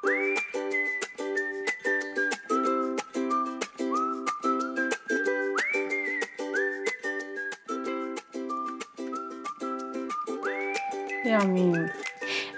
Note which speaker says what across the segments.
Speaker 1: Yummy!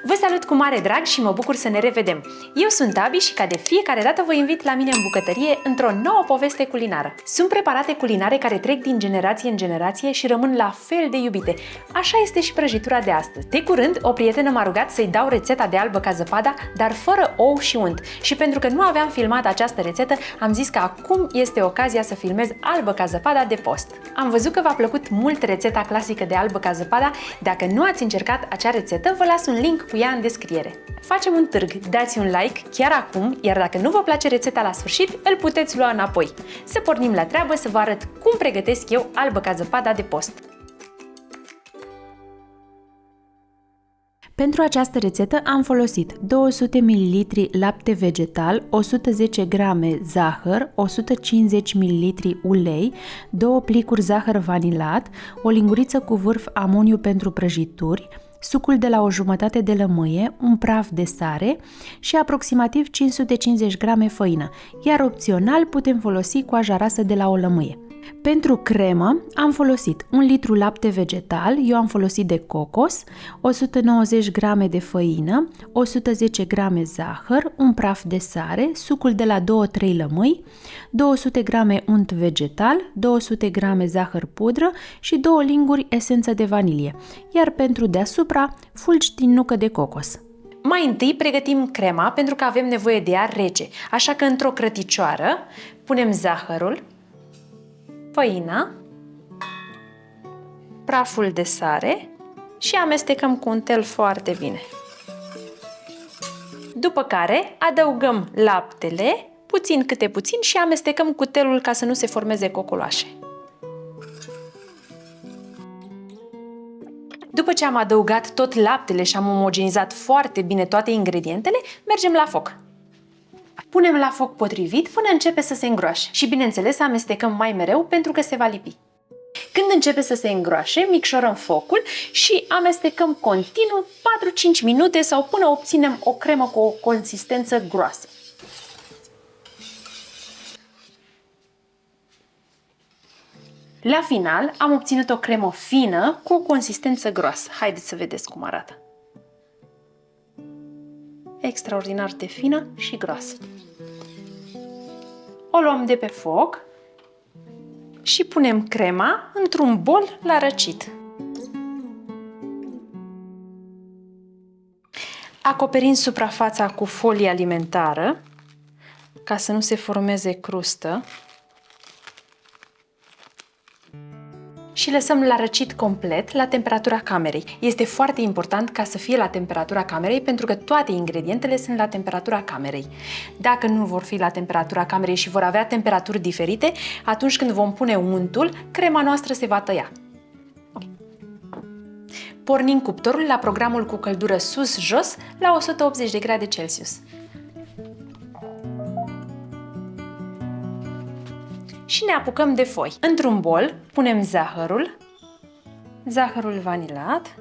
Speaker 1: Vă salut cu mare drag și mă bucur să ne revedem! Eu sunt Abi și ca de fiecare dată vă invit la mine în bucătărie într-o nouă poveste culinară. Sunt preparate culinare care trec din generație în generație și rămân la fel de iubite. Așa este și prăjitura de astăzi. De curând, o prietenă m-a rugat să-i dau rețeta de albă ca zăpada, dar fără ou și unt. Și pentru că nu aveam filmat această rețetă, am zis că acum este ocazia să filmez albă ca zăpada de post. Am văzut că v-a plăcut mult rețeta clasică de albă ca zăpada. Dacă nu ați încercat acea rețetă, vă las un link cu ea în descriere. Facem un târg, dați un like chiar acum, iar dacă nu vă place rețeta la sfârșit, îl puteți lua înapoi. Să pornim la treabă să vă arăt cum pregătesc eu albă ca zăpada de post. Pentru această rețetă am folosit 200 ml lapte vegetal, 110 g zahăr, 150 ml ulei, 2 plicuri zahăr vanilat, o linguriță cu vârf amoniu pentru prăjituri, sucul de la o jumătate de lămâie, un praf de sare și aproximativ 550 g făină, iar opțional putem folosi coaja rasă de la o lămâie. Pentru cremă am folosit 1 litru lapte vegetal, eu am folosit de cocos, 190 g de făină, 110 g zahăr, un praf de sare, sucul de la 2-3 lămâi, 200 g unt vegetal, 200 g zahăr pudră și 2 linguri esență de vanilie, iar pentru deasupra fulgi din nucă de cocos. Mai întâi pregătim crema pentru că avem nevoie de ea rece, așa că într-o crăticioară punem zahărul, făina, praful de sare și amestecăm cu untel foarte bine. După care adăugăm laptele, puțin câte puțin, și amestecăm cu telul ca să nu se formeze cocoloașe. După ce am adăugat tot laptele și am omogenizat foarte bine toate ingredientele, mergem la foc. Punem la foc potrivit până începe să se îngroașe și, bineînțeles, amestecăm mai mereu pentru că se va lipi. Când începe să se îngroașe, micșorăm focul și amestecăm continuu 4-5 minute sau până obținem o cremă cu o consistență groasă. La final am obținut o cremă fină cu o consistență groasă. Haideți să vedeți cum arată. Extraordinar de fină și groasă. O luăm de pe foc și punem crema într-un bol la răcit. Acoperim suprafața cu folie alimentară ca să nu se formeze crustă și lăsăm la răcit complet la temperatura camerei. Este foarte important ca să fie la temperatura camerei pentru că toate ingredientele sunt la temperatura camerei. Dacă nu vor fi la temperatura camerei și vor avea temperaturi diferite, atunci când vom pune untul, crema noastră se va tăia. Pornim cuptorul la programul cu căldură sus-jos la 180 de grade Celsius. Și ne apucăm de foi. Într-un bol punem zahărul vanilat,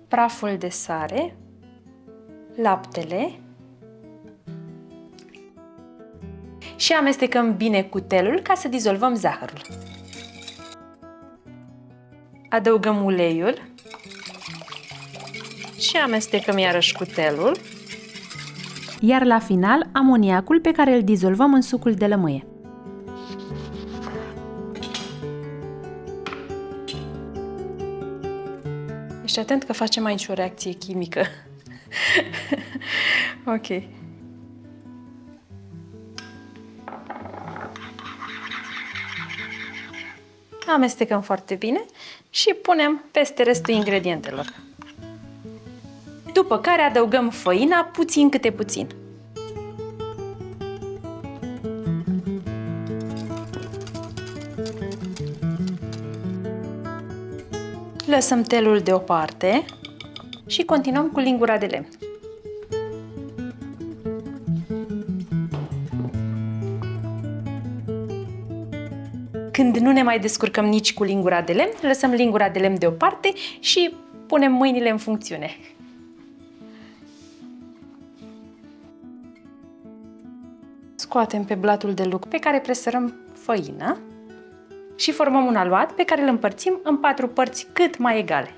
Speaker 1: praful de sare, laptele și amestecăm bine cu telul ca să dizolvăm zahărul. Adăugăm uleiul și amestecăm iarăși cu telul. Iar la final amoniacul pe care îl dizolvăm în sucul de lămâie. Ești atent că facem aici o reacție chimică. Ok. Amestecăm foarte bine și punem peste restul ingredientelor. După care adăugăm făina puțin câte puțin. Lăsăm telul deoparte și continuăm cu lingura de lemn. Când nu ne mai descurcăm nici cu lingura de lemn, lăsăm lingura de lemn deoparte și punem mâinile în funcțiune. scoatem pe blatul de lucru pe care presărăm făină și formăm un aluat pe care îl împărțim în 4 părți cât mai egale.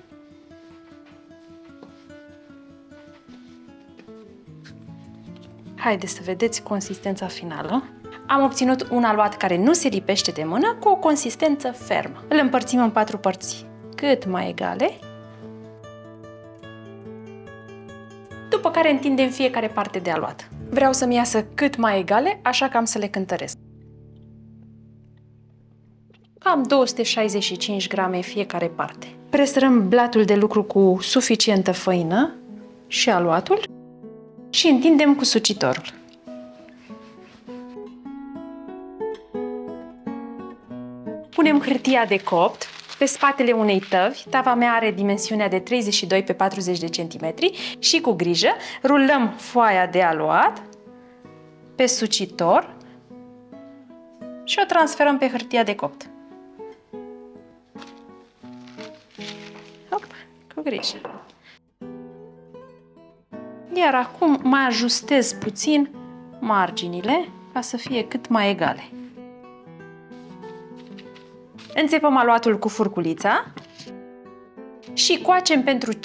Speaker 1: Haideți să vedeți consistența finală. Am obținut un aluat care nu se lipește de mână, cu o consistență fermă. Îl împărțim în 4 părți cât mai egale, după care întindem fiecare parte de aluat. Vreau să-mi iasă cât mai egale, așa că am să le cântăresc. Cam 265 grame fiecare parte. Presărăm blatul de lucru cu suficientă făină și aluatul și întindem cu sucitorul. Punem hârtia de copt pe spatele unei tăvi. Tava mea are dimensiunea de 32 pe 40 de centimetri și cu grijă rulăm foaia de aluat pe sucitor și o transferăm pe hârtia de copt. Hop, cu grijă. Iar acum mai ajustez puțin marginile ca să fie cât mai egale. Înțepăm aluatul cu furculița și coacem pentru 5-6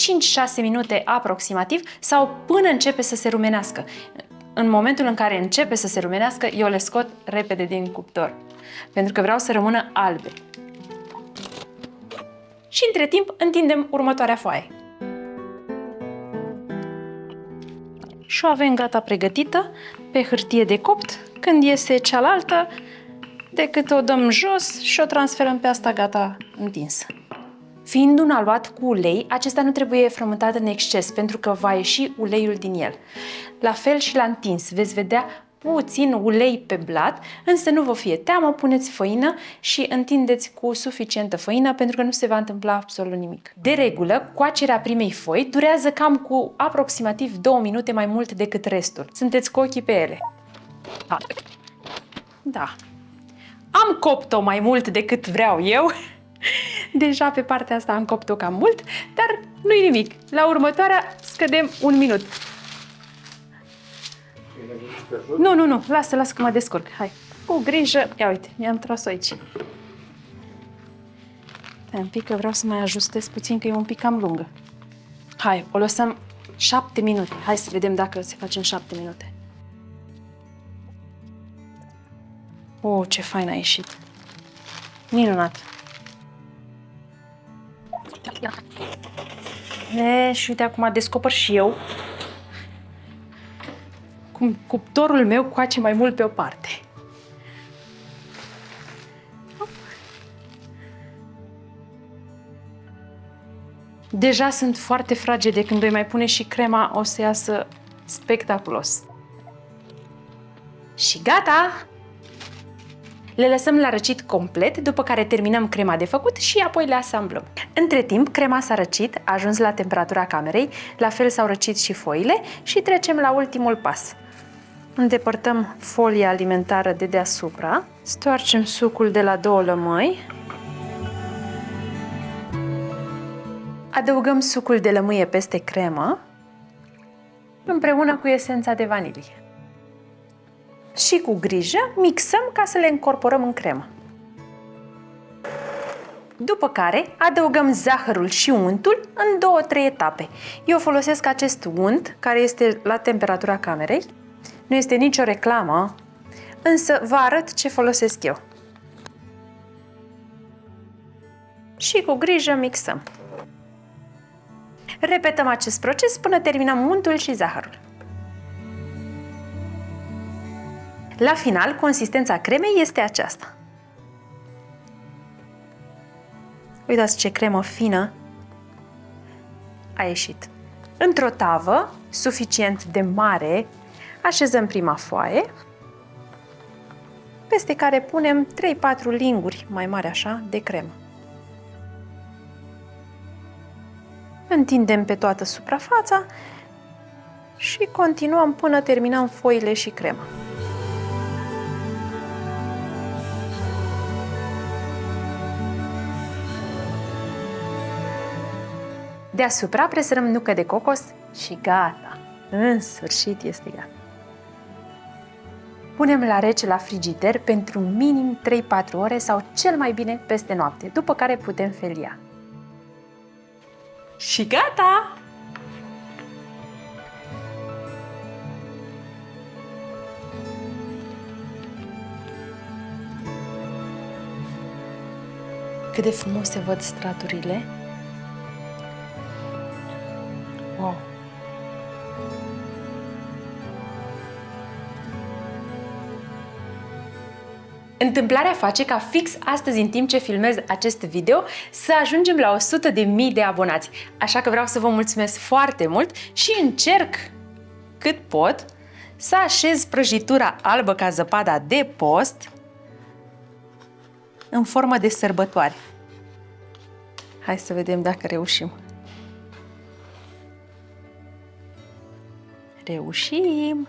Speaker 1: minute aproximativ sau până începe să se rumenească. În momentul în care începe să se rumenească, eu le scot repede din cuptor, pentru că vreau să rămână albe. Și între timp întindem următoarea foaie. Și o avem gata pregătită pe hârtie de copt. Când iese cealaltă, decât o dăm jos și o transferăm pe asta gata întinsă. Fiind un aluat cu ulei, acesta nu trebuie frământat în exces pentru că va ieși uleiul din el. La fel și la întins, veți vedea puțin ulei pe blat, însă nu vă fie teamă, puneți făină și întindeți cu suficientă făină pentru că nu se va întâmpla absolut nimic. De regulă, coacerea primei foi durează cam cu aproximativ 2 minute mai mult decât restul. Sunteți cu ochii pe ele. Da. Am copt-o mai mult decât vreau eu. Deja pe partea asta am copt-o cam mult, dar nu-i nimic. La următoarea scădem 1 minut. Nu, lasă că mă descurc. Hai, cu grijă. Ia uite, mi-am tras-o aici. Stai un pic că vreau să mai ajustez puțin, că e un pic cam lungă. Hai, o lăsăm 7 minute. Hai să vedem dacă se face în 7 minute. Oh, ce fain a ieșit. Minunat. Și uite, acum descoper și eu cum cuptorul meu coace mai mult pe o parte. Deja sunt foarte fragede, când îi mai pune și crema o să iasă spectaculos. Și gata! Le lăsăm la răcit complet, după care terminăm crema de făcut și apoi le asamblăm. Între timp, crema s-a răcit, a ajuns la temperatura camerei, la fel s-au răcit și foile și trecem la ultimul pas. Îndepărtăm folia alimentară de deasupra, stoarcem sucul de la 2 lămâi, adăugăm sucul de lămâie peste cremă, împreună cu esența de vanilie. Și cu grijă mixăm ca să le încorporăm în cremă. După care adăugăm zahărul și untul în 2-3 etape. Eu folosesc acest unt care este la temperatura camerei. Nu este nicio reclamă, însă vă arăt ce folosesc eu. Și cu grijă mixăm. Repetăm acest proces până terminăm untul și zahărul. La final, consistența cremei este aceasta. Uitați ce cremă fină a ieșit. Într-o tavă suficient de mare, așezăm prima foaie, peste care punem 3-4 linguri mai mari așa de cremă. Întindem pe toată suprafața și continuăm până terminăm foile și crema. Deasupra presărăm nucă de cocos și gata! În sfârșit este gata! Punem la rece la frigider pentru minim 3-4 ore sau cel mai bine peste noapte, după care putem felia. Și gata! Cât de frumos se văd straturile. Wow! Întâmplarea face ca fix astăzi, în timp ce filmez acest video, să ajungem la 100.000 de abonați. Așa că vreau să vă mulțumesc foarte mult și încerc cât pot să așez prăjitura albă ca zăpada de post în formă de sărbătoare. Hai să vedem dacă reușim. Reușim!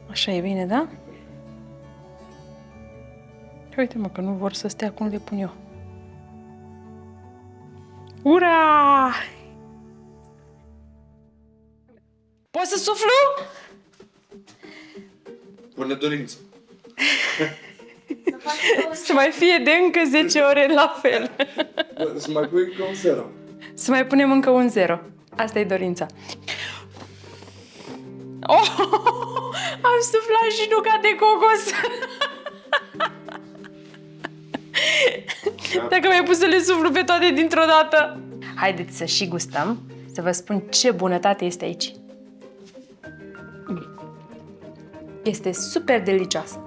Speaker 1: Așa e bine, da? Uite mă, că nu vor să stea cum le pun eu. Ura! Poți să suflu?
Speaker 2: Pune dorință.
Speaker 1: Să mai fie de încă 10 ore la fel.
Speaker 2: Să mai pui încă un 0.
Speaker 1: Să mai punem încă un 0. Asta e dorința. Oh, am suflat și nuca de cocos. Dacă mi-ai pus să le suflu pe toate dintr-o dată. Haideți să și gustăm, să vă spun ce bunătate este aici. Este super delicioasă.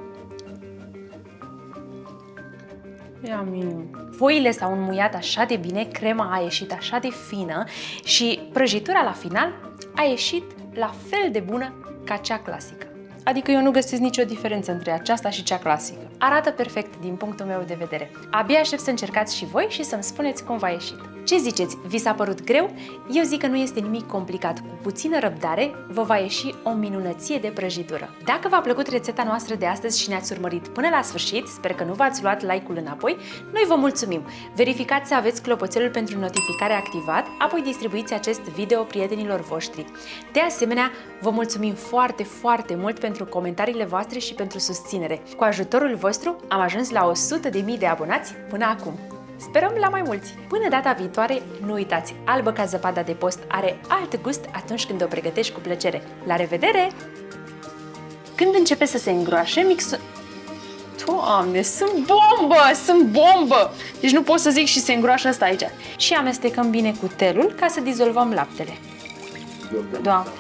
Speaker 1: Yummy. Foile s-au înmuiat așa de bine, crema a ieșit așa de fină și prăjitura la final a ieșit la fel de bună ca cea clasică. Adică eu nu găsesc nicio diferență între aceasta și cea clasică. Arată perfect din punctul meu de vedere. Abia aștept să încercați și voi și să-mi spuneți cum v-a ieșit. Ce ziceți? Vi s-a părut greu? Eu zic că nu este nimic complicat. Cu puțină răbdare vă va ieși o minunăție de prăjitură. Dacă v-a plăcut rețeta noastră de astăzi și ne-ați urmărit până la sfârșit, sper că nu v-ați luat like-ul înapoi, noi vă mulțumim. Verificați să aveți clopoțelul pentru notificare activat, apoi distribuiți acest video prietenilor voștri. De asemenea, vă mulțumim foarte, foarte mult pentru comentariile voastre și pentru susținere. Cu ajutorul vostru am ajuns la 100.000 de abonați până acum. Sperăm la mai mulți! Până data viitoare, nu uitați, albă ca zăpada de post are alt gust atunci când o pregătești cu plăcere. La revedere! Când începe să se îngroașe, mixul... Doamne, sunt bombă! Sunt bombă! Deci nu pot să zic și se îngroașă asta aici. Și amestecăm bine cu telul ca să dizolvăm laptele. Doamne!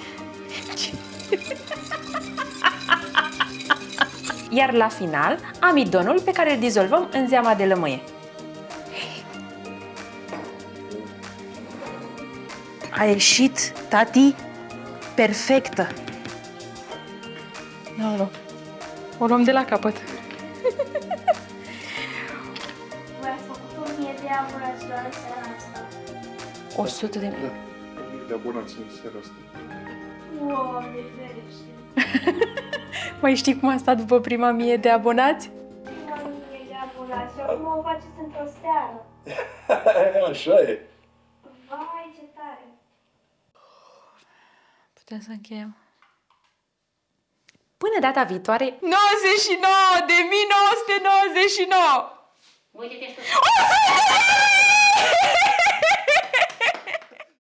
Speaker 1: Iar la final, amidonul pe care îl dizolvăm în zeama de lămâie. A ieșit, tati, perfectă. O luăm de la capăt.
Speaker 3: Voi ați făcut 1000 de abonați doar în seara asta.
Speaker 1: 100.000.
Speaker 2: De abonați în seara asta.
Speaker 3: Wow, de ferește.
Speaker 1: Mai știi cum a stat după prima 1000 de abonați?
Speaker 3: 1000 de abonați și acum o faceți într-o seară.
Speaker 2: Așa e.
Speaker 3: Vai, ce tare!
Speaker 1: Putem să încheiem. Până data viitoare, 99.999!
Speaker 3: Uite-te